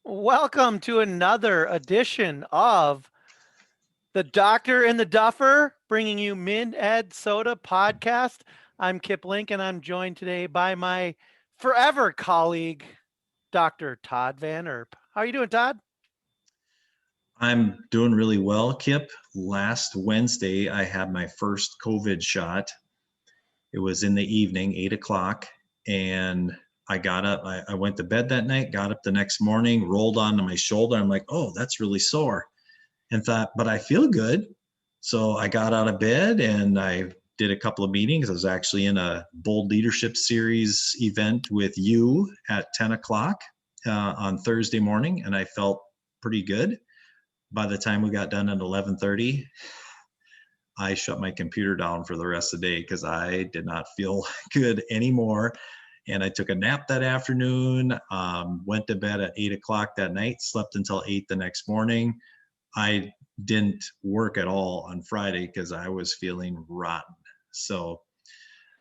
Welcome to another edition of The Doctor and the Duffer, bringing you Mid Ed Soda podcast. I'm Kip Link, and I'm joined today by my forever colleague, Dr. Todd Van Erp. How are you doing, Todd? I'm doing really well, Kip. Last Wednesday, I had my first COVID shot. It was in the evening, 8 o'clock, and I got up. I went to bed that night, got up the next morning, rolled onto my shoulder. I'm like, oh, that's really sore. And thought, but I feel good. So I got out of bed and I did a couple of meetings. I was actually in a Bold Leadership Series event with you at 10 o'clock on Thursday morning, and I felt pretty good. By the time we got done at 11:30, I shut my computer down for the rest of the day because I did not feel good anymore. And I took a nap that afternoon, went to bed at 8 o'clock that night, slept until 8 the next morning. I didn't work at all on Friday because I was feeling rotten. So,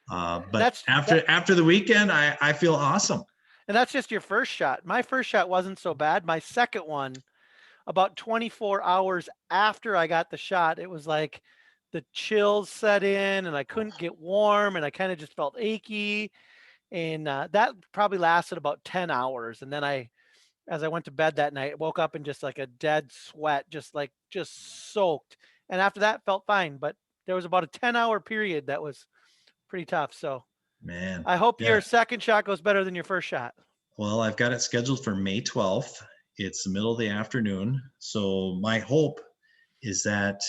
And but after the weekend, I feel awesome. that's just your first shot. My first shot wasn't so bad. My second one, about 24 hours after I got the shot, it was like the chills set in, and I couldn't get warm, and I kind of just felt achy. And that probably lasted about 10 hours. And then as I went to bed that night, woke up in just like a dead sweat, just soaked. And after that, felt fine. But there was about a 10-hour period that was pretty tough. So Man, I hope your yeah. second shot goes better than your first shot. Well, I've got it scheduled for May 12th. It's the middle of the afternoon. So my hope is that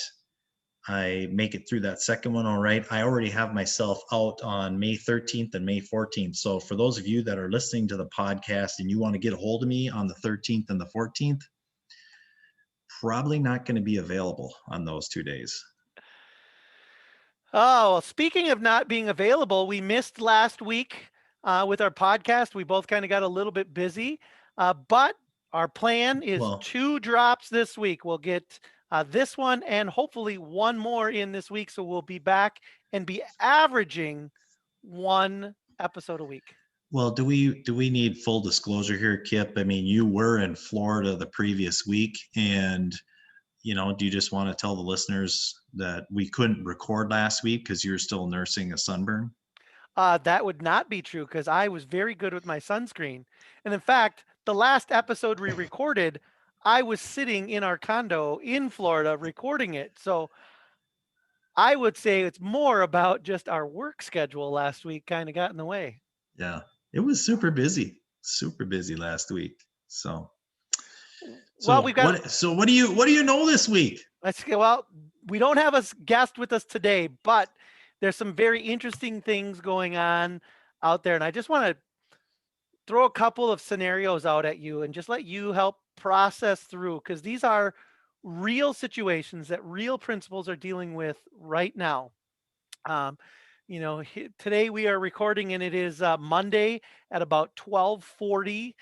I make it through that second one all right. I already have myself out on May 13th and May 14th. So for those of you that are listening to the podcast and you want to get a hold of me on the 13th and the 14th, probably not going to be available on those 2 days. Oh, well, speaking of not being available, we missed last week with our podcast. We both kind of got a little bit busy, but our plan is Well, two drops this week. We'll get this one and hopefully one more in this week. So we'll be back and be averaging one episode a week. well, do we need full disclosure here, Kip? I mean, you were in Florida the previous week, and do you just want to tell the listeners that we couldn't record last week because you're still nursing a sunburn? That would not be true because I was very good with my sunscreen. And in fact, the last episode we recorded, I was sitting in our condo in Florida recording it. So I would say it's more about just our work schedule last week kind of got in the way. Yeah, it was super busy last week. So, Well, so we've got, what? So what do you know this week? let's get, well, we don't have a guest with us today, but there's some very interesting things going on out there. And I just want to throw a couple of scenarios out at you and just let you help process through because these are real situations that real principals are dealing with right now. Um, today we are recording and it is Monday at about 12:40,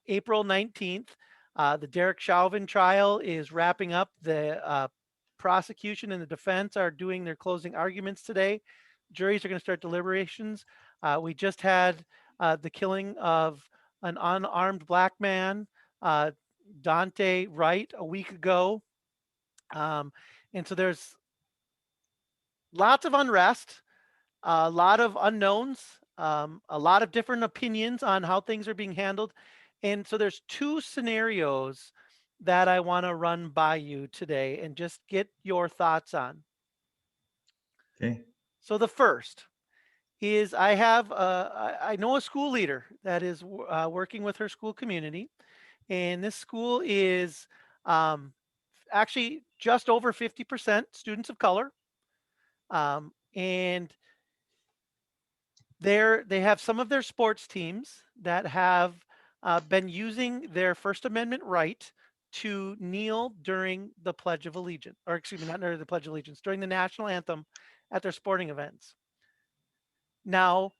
April 19th. The Derek Chauvin trial is wrapping up. The prosecution and the defense are doing their closing arguments today. Juries are going to start deliberations. We just had the killing of an unarmed black man, uh, Dante Wright, a week ago. Um, and so there's lots of unrest, a lot of unknowns, a lot of different opinions on how things are being handled. And so there's two scenarios that I want to run by you today and just get your thoughts on. Okay. So the first is I know a school leader that is working with her school community, and this school is um, actually just over 50% students of color, and they have some of their sports teams that have been using their First Amendment right to kneel during the Pledge of Allegiance, or excuse me, not during the Pledge of Allegiance, during the national anthem at their sporting events. Now,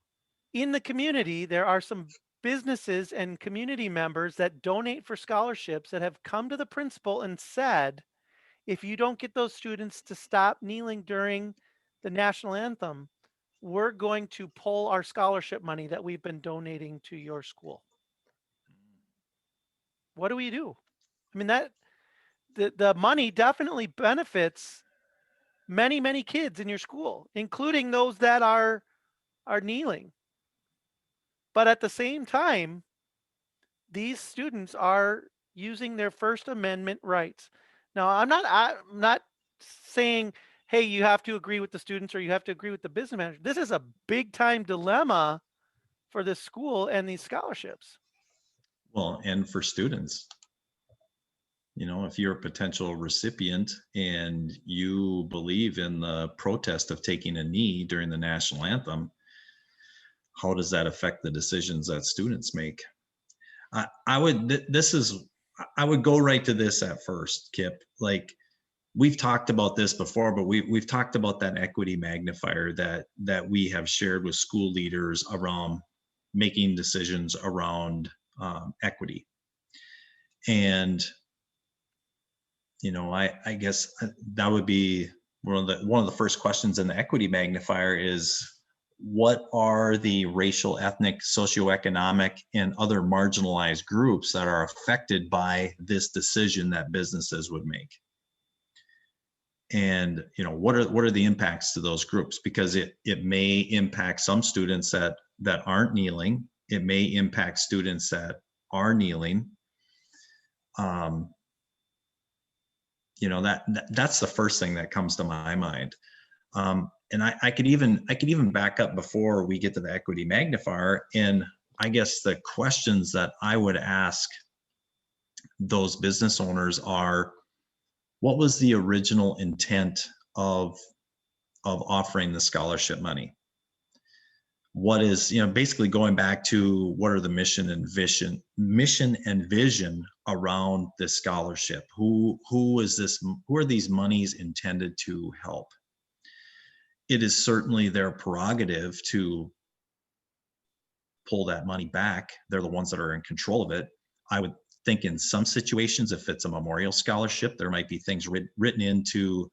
in the community, there are some businesses and community members that donate for scholarships that have come to the principal and said, if you don't get those students to stop kneeling during the national anthem, we're going to pull our scholarship money that we've been donating to your school. what do we do? I mean, that the money definitely benefits many, many kids in your school, including those that are kneeling. But at the same time, these students are using their First Amendment rights. Now, I'm not saying, hey, you have to agree with the students or you have to agree with the business manager. This is a big time dilemma for this school and these scholarships. Well, and for students, if you're a potential recipient and you believe in the protest of taking a knee during the national anthem, how does that affect the decisions that students make? I would, this is, I would go right to this at first, Kip. Like, we've talked about this before, but we've talked about that equity magnifier that we have shared with school leaders around making decisions around equity. And I guess that would be one of the first questions in the equity magnifier is, what are the racial, ethnic, socioeconomic, and other marginalized groups that are affected by this decision that businesses would make? And what are the impacts to those groups? Because it may impact some students that aren't kneeling. It may impact students that are kneeling. um, that's the first thing that comes to my mind. And I could even back up before we get to the equity magnifier. And I guess the questions that I would ask those business owners are, what was the original intent of offering the scholarship money? What is, basically going back to, what are the mission and vision around this scholarship? Who are these monies intended to help? It is certainly their prerogative to pull that money back. They're the ones that are in control of it. I would think in some situations, if it's a memorial scholarship, there might be things written into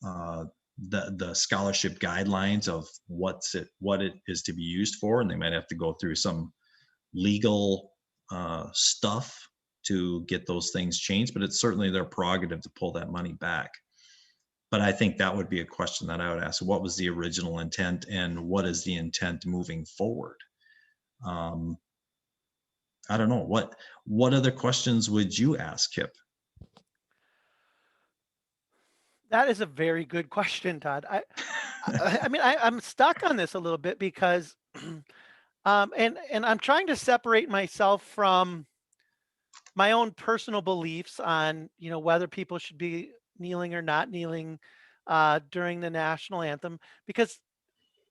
uh, the scholarship guidelines of what it is to be used for, and they might have to go through some legal stuff to get those things changed. But it's certainly their prerogative to pull that money back. But I think that would be a question that I would ask: what was the original intent, and what is the intent moving forward? Um, I don't know, what other questions would you ask, Kip? That is a very good question, Todd. I mean, I'm stuck on this a little bit because, and I'm trying to separate myself from my own personal beliefs on, whether people should be kneeling or not kneeling during the national anthem, because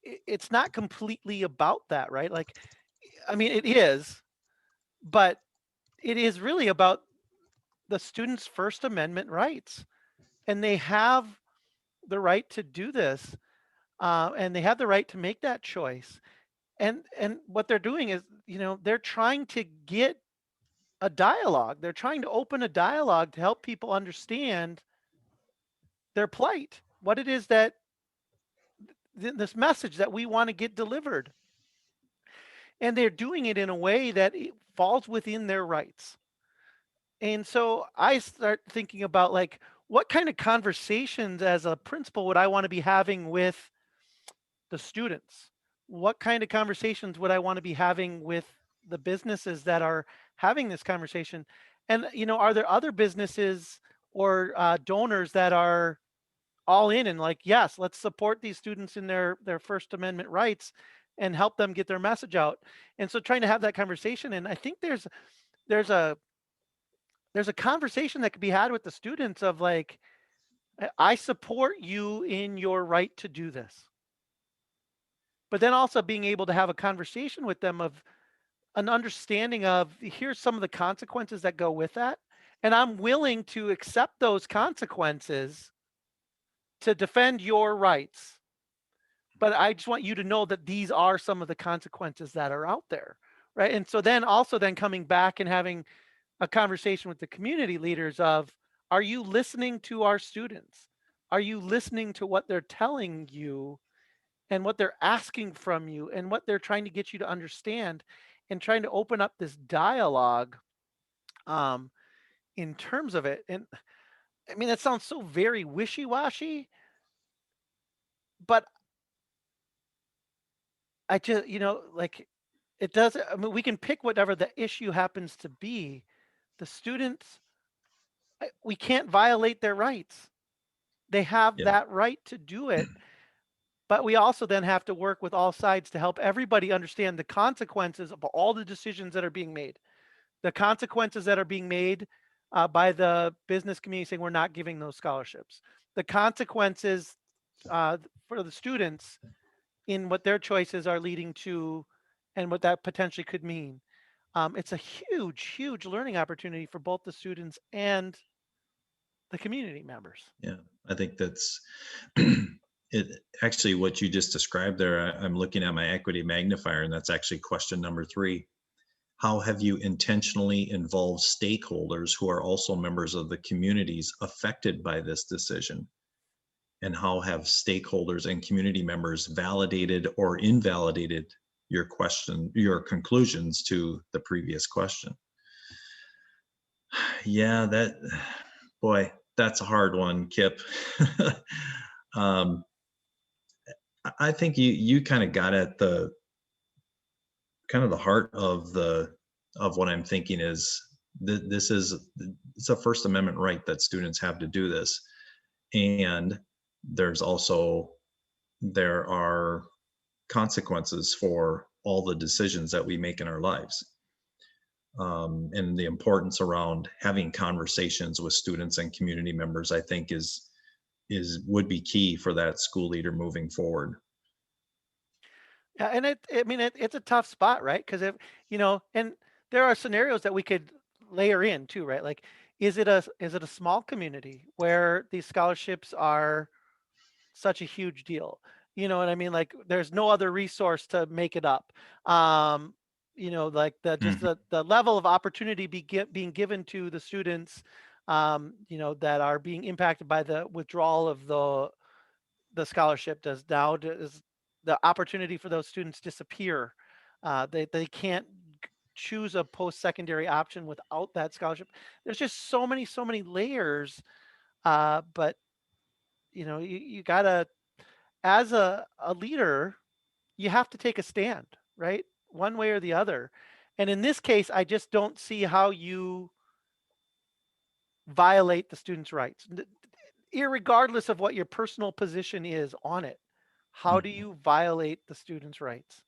it's not completely about that, right? Like, I mean, it is, but it is really about the students' First Amendment rights, and they have the right to do this, and they have the right to make that choice. And what they're doing is, they're trying to get a dialogue. They're trying to open a dialogue to help people understand their plight, what it is that this message that we want to get delivered. And they're doing it in a way that it falls within their rights. And so I start thinking about, like, what kind of conversations as a principal would I want to be having with the students? What kind of conversations would I want to be having with the businesses that are having this conversation? And, are there other businesses or donors that are all in and like, yes, let's support these students in their First Amendment rights and help them get their message out? And so trying to have that conversation. And I think there's a there's a conversation that could be had with the students of, like, I support you in your right to do this. But then also being able to have a conversation with them of an understanding of, here's some of the consequences that go with that. And I'm willing to accept those consequences to defend your rights. But I just want you to know that these are some of the consequences that are out there. Right. And so then also then coming back and having a conversation with the community leaders of, are you listening to our students? Are you listening to what they're telling you and what they're asking from you and what they're trying to get you to understand, and trying to open up this dialogue um, in terms of it. And I mean, that sounds so very wishy-washy, but I just, like it does. I mean, we can pick whatever the issue happens to be. The students, we can't violate their rights. They have Yeah. that right to do it. But we also then have to work with all sides to help everybody understand the consequences of all the decisions that are being made. The consequences that are being made by the business community saying we're not giving those scholarships. The consequences uh, for the students in what their choices are leading to and what that potentially could mean. It's a huge, huge learning opportunity for both the students and the community members. Yeah. I think that's it. Actually, what you just described there, I'm looking at my equity magnifier, and that's actually question number 3. How have you intentionally involved stakeholders who are also members of the communities affected by this decision? And how have stakeholders and community members validated or invalidated your conclusions to the previous question? Yeah, boy, that's a hard one, Kip. um, I think you kind of got at the kind of the heart of what I'm thinking is this is it's a First Amendment right that students have to do this, and there's also there are consequences for all the decisions that we make in our lives, and the importance around having conversations with students and community members, I think, is would be key for that school leader moving forward. Yeah, and I mean, it's a tough spot, right? Because if and there are scenarios that we could layer in too, right? Like, is it a small community where these scholarships are such a huge deal? You know what I mean? Like, there's no other resource to make it up. Um, like Mhm. the level of opportunity being given to the students, that are being impacted by the withdrawal of the scholarship does the opportunity for those students disappear. They can't choose a post-secondary option without that scholarship. There's just so many layers. But you gotta, as a leader, you have to take a stand, right? One way or the other. And in this case, I just don't see how you violate the students' rights, irregardless of what your personal position is on it. How do Mhm. you violate the students' rights?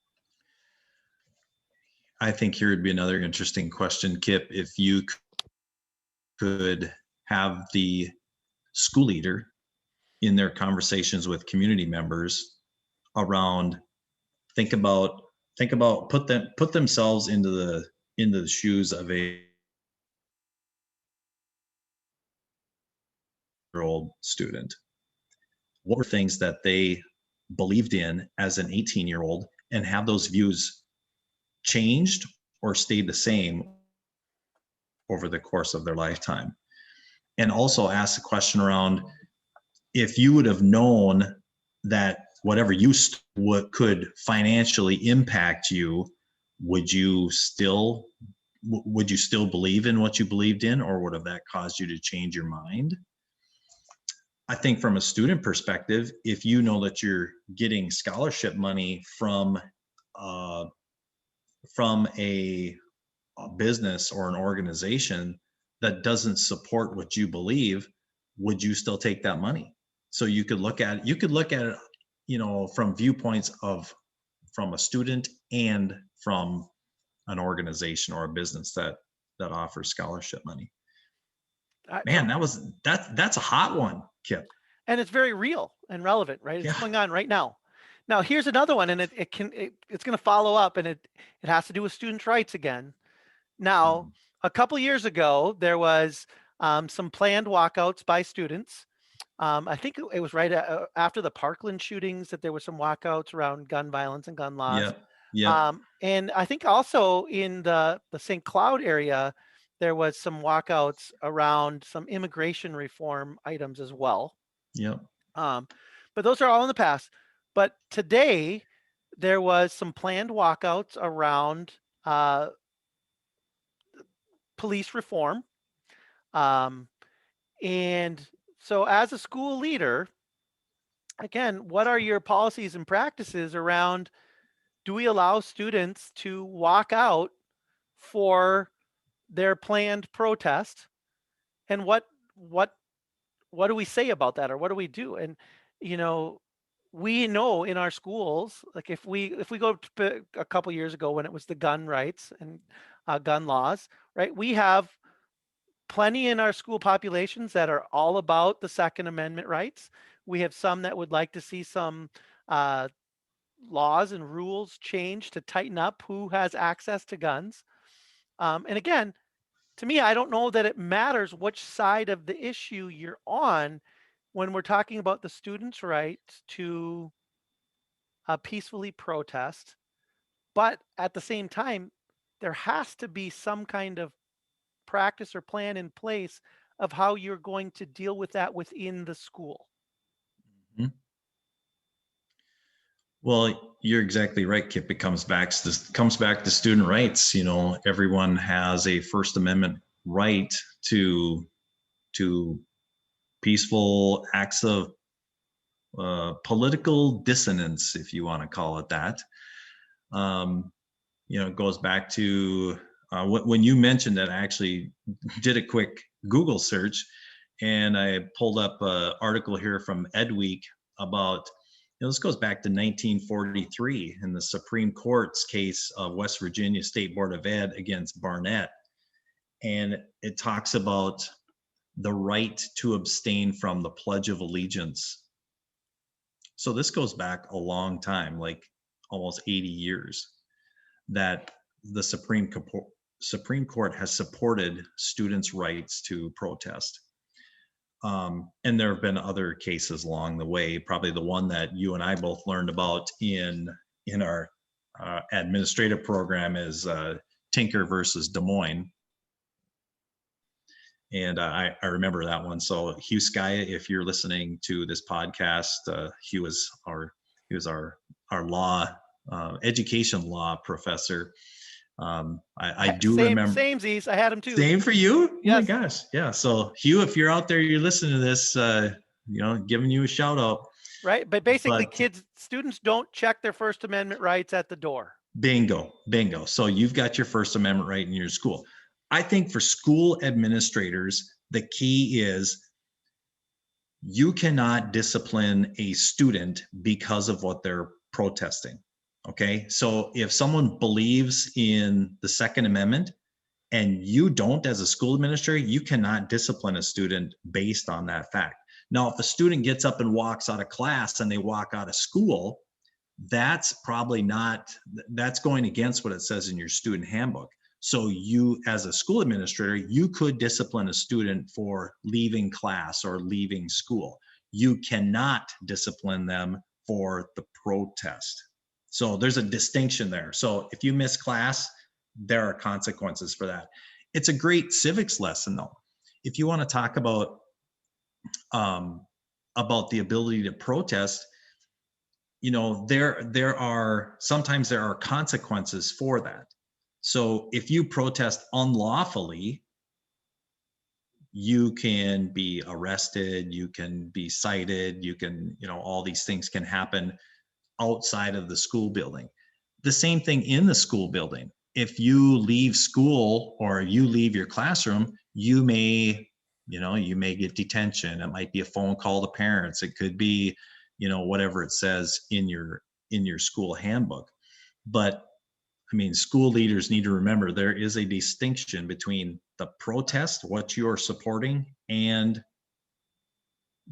I think here would be another interesting question, Kip. If you could have the school leader in their conversations with community members around think about put themselves into the shoes of a year old student. What were things that they believed in as an 18-year-old, and have those views changed or stayed the same over the course of their lifetime? And also ask the question around, if you would have known that whatever what could financially impact you, would you still would you still believe in what you believed in, or would have that caused you to change your mind? I think from a student perspective, if you know that you're getting scholarship money uh, from a business or an organization that doesn't support what you believe, would you still take that money? So you could look at it, from viewpoints of from a student and from an organization or a business that offers scholarship money. So, Man, that's a hot one, Kip. and it's very real and relevant, right? It's Yeah. going on right now. Now, here's another one, and it's going to follow up, and it has to do with students' rights again. Now, Mhm. a couple years ago, there was some planned walkouts by students. I think it was right after the Parkland shootings that there were some walkouts around gun violence and gun laws. Yep. Yep. And I think also in the St. Cloud area, there was some walkouts around some immigration reform items as well. Yep. Um, but those are all in the past. But today, there was some planned walkouts around uh, police reform. Um, and so, as a school leader, again, what are your policies and practices around, do we allow students to walk out for their planned protest? And what what do we say about that, or what do we do? And you know, we know in our schools, like if we go to a couple years ago when it was the gun rights and gun laws, right? We have plenty in our school populations that are all about the Second Amendment rights. We have some that would like to see some uh, laws and rules changed to tighten up who has access to guns. And again, to me, I don't know that it matters which side of the issue you're on when we're talking about the student's right to peacefully protest. But at the same time, there has to be some kind of practice or plan in place of how you're going to deal with that within the school. Mhm. Well, you're exactly right, Kip. It comes back to student rights. Everyone has a First Amendment right to peaceful acts of political dissonance, if you want to call it that. Um, it goes back to when you mentioned that. I actually did a quick Google search, and I pulled up an article here from Edweek about. This goes back to 1943 in the Supreme Court's case of West Virginia State Board of Ed against Barnett, and it talks about the right to abstain from the Pledge of Allegiance. So this goes back a long time, like almost 80 years, that the Supreme Court has supported students' rights to protest. And there have been other cases along the way. Probably the one that you and I both learned about in our administrative program is Tinker versus Des Moines. And I remember that one. So Hugh Skya, if you're listening to this podcast, Hugh was our law education law professor. I do Same, remember. same Z's. I had them too. Same for you? Oh my Yes. gosh. Yeah. So Hugh, if you're out there, you're listening to this, giving you a shout out. Right. But basically, But students don't check their First Amendment rights at the door. bingo. So you've got your First Amendment right in your school. I think for school administrators, the key is you cannot discipline a student because of what they're protesting. Okay. So if someone believes in the Second Amendment and you don't, as a school administrator, you cannot discipline a student based on that fact. Now, if a student gets up and walks out of class and they walk out of school, that's going against what it says in your student handbook. So you, as a school administrator, you could discipline a student for leaving class or leaving school. You cannot discipline them for the protest. So there's a distinction there. So if you miss class, there are consequences for that. It's a great civics lesson, though. If you want to talk about the ability to protest, there are sometimes consequences for that. So if you protest unlawfully, you can be arrested, you can be cited, all these things can happen outside of the school building. The same thing in the school building. If you leave school or you leave your classroom, you may get detention. It might be a phone call to parents. It could be, whatever it says in your school handbook. But I mean, school leaders need to remember there is a distinction between the protest, what you're supporting, and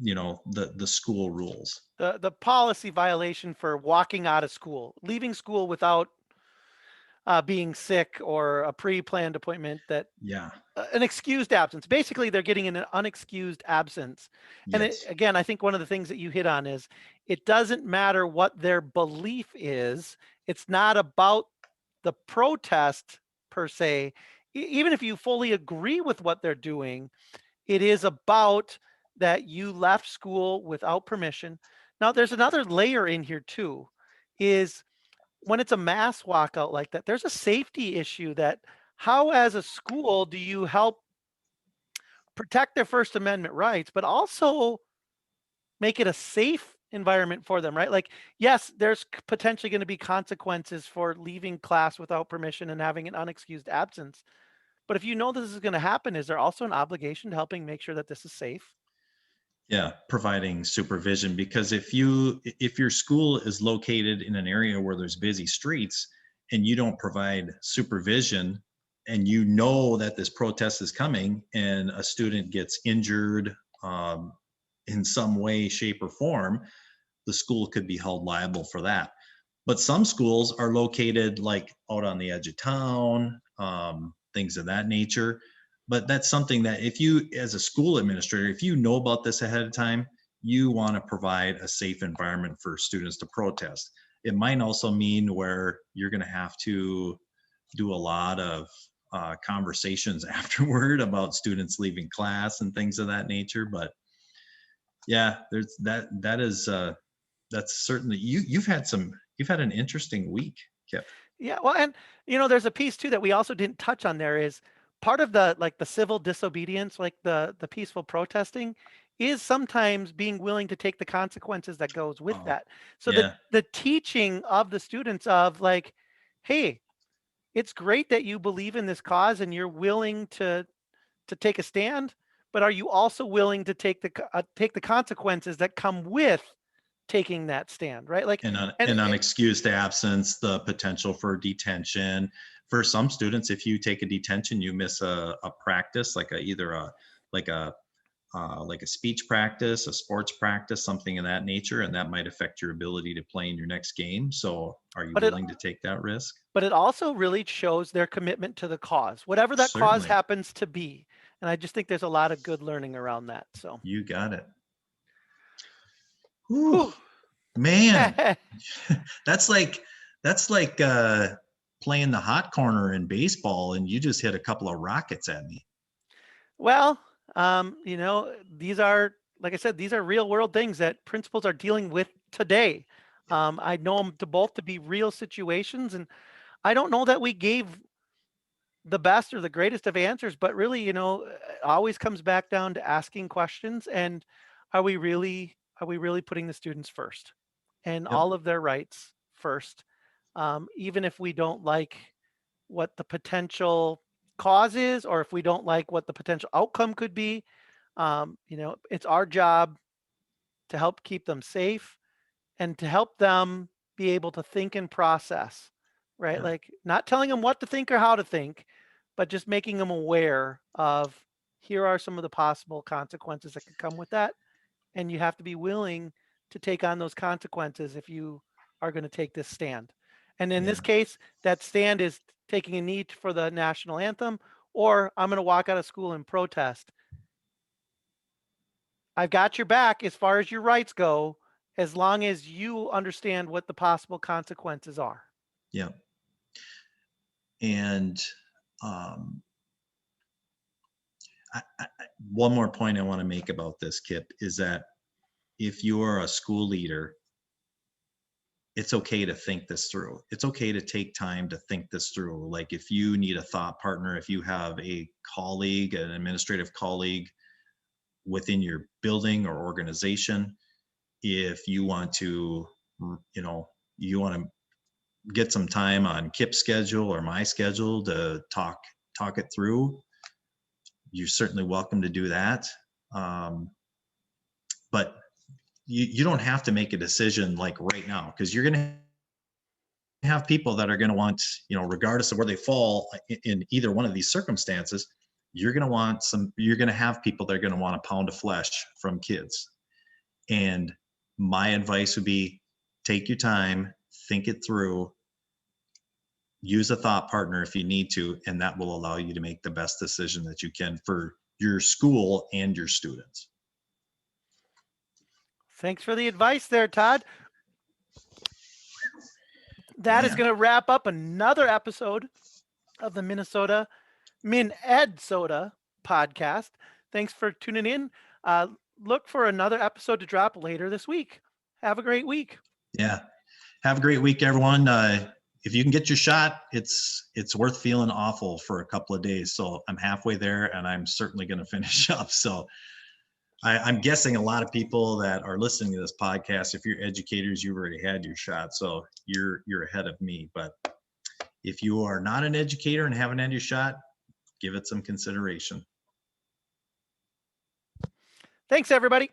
the school rules. The policy violation for walking out of school, leaving school without being sick or a pre-planned appointment, that Yeah. an excused absence. Basically, they're getting an unexcused absence. And Yes. again, I think one of the things that you hit on is it doesn't matter what their belief is. It's not about the protest per se. Even if you fully agree with what they're doing, it is about that you left school without permission. Now, there's another layer in here too, is when it's a mass walkout like that, there's a safety issue that how as a school do you help protect their First Amendment rights, but also make it a safe environment for them, right? Like, yes, there's potentially going to be consequences for leaving class without permission and having an unexcused absence. But if you know this is going to happen, is there also an obligation to helping make sure that this is safe? Yeah, providing supervision, because if your school is located in an area where there's busy streets and you don't provide supervision, and you know that this protest is coming and a student gets injured in some way, shape, or form, the school could be held liable for that. But some schools are located like out on the edge of town, things of that nature. But that's something that if you, as a school administrator, if you know about this ahead of time, you want to provide a safe environment for students to protest. It might also mean where you're going to have to do a lot of conversations afterward about students leaving class and things of that nature. But yeah, there's that's certainly you've had an interesting week, Kip. Yeah, well, and there's a piece too that we also didn't touch on there is part of the like the civil disobedience, like the peaceful protesting, is sometimes being willing to take the consequences that goes with Oh, that. So yeah, the teaching of the students of like, hey, it's great that you believe in this cause and you're willing to take a stand, but are you also willing to take the consequences that come with taking that stand, right? Like, and an unexcused absence, the potential for detention. For some students, if you take a detention, you miss a practice, like either like a like a speech practice, a sports practice, something of that nature, and that might affect your ability to play in your next game. So, are you but it willing to take that risk? but it also really shows their commitment to the cause, whatever that cause Certainly, happens to be. And I just think there's a lot of good learning around that. So, you got it. Whew, whew. man, that's like that's like playing the hot corner in baseball, and you just hit a couple of rockets at me. Well, these are, like I said, these are real world things that principals are dealing with today. Yeah, I know them to both to be real situations, and I don't know that we gave the best or the greatest of answers, but really, it always comes back down to asking questions and are we really putting the students first and yep, all of their rights first, even if we don't like what the potential cause is or if we don't like what the potential outcome could be. It's our job to help keep them safe and to help them be able to think and process, right? yeah, Like not telling them what to think or how to think, but just making them aware of here are some of the possible consequences that could come with that. And you have to be willing to take on those consequences if you are going to take this stand. And in this yeah, case, that stand is taking a knee for the national anthem, or I'm going to walk out of school and protest. I've got your back as far as your rights go, as long as you understand what the possible consequences are. yeah. And um, one more point I want to make about this, Kip, is that if you're a school leader, it's okay to think this through. It's okay to take time to think this through. Like if you need a thought partner, if you have a colleague, an administrative colleague within your building or organization, if you want to, you know, you want to get some time on Kip's schedule or my schedule to talk it through, you're certainly welcome to do that. Um, but you don't have to make a decision like right now, because you're going to have people that are going to want, regardless of where they fall in either one of these circumstances, you're going to have people that are going to want a pound of flesh from kids. And my advice would be take your time, think it through, use a thought partner if you need to, and that will allow you to make the best decision that you can for your school and your students. Thanks for the advice there, Todd. That is Man, going to wrap up another episode of the Min Ed Soda podcast. Thanks for tuning in. Look for another episode to drop later this week. Have a great week. yeah. Have a great week, everyone. if you can get your shot, it's worth feeling awful for a couple of days. So I'm halfway there, and I'm certainly going to finish up. So I'm guessing a lot of people that are listening to this podcast, if you're educators, you've already had your shot, so you're ahead of me. But if you are not an educator and haven't had your shot, give it some consideration. Thanks, everybody.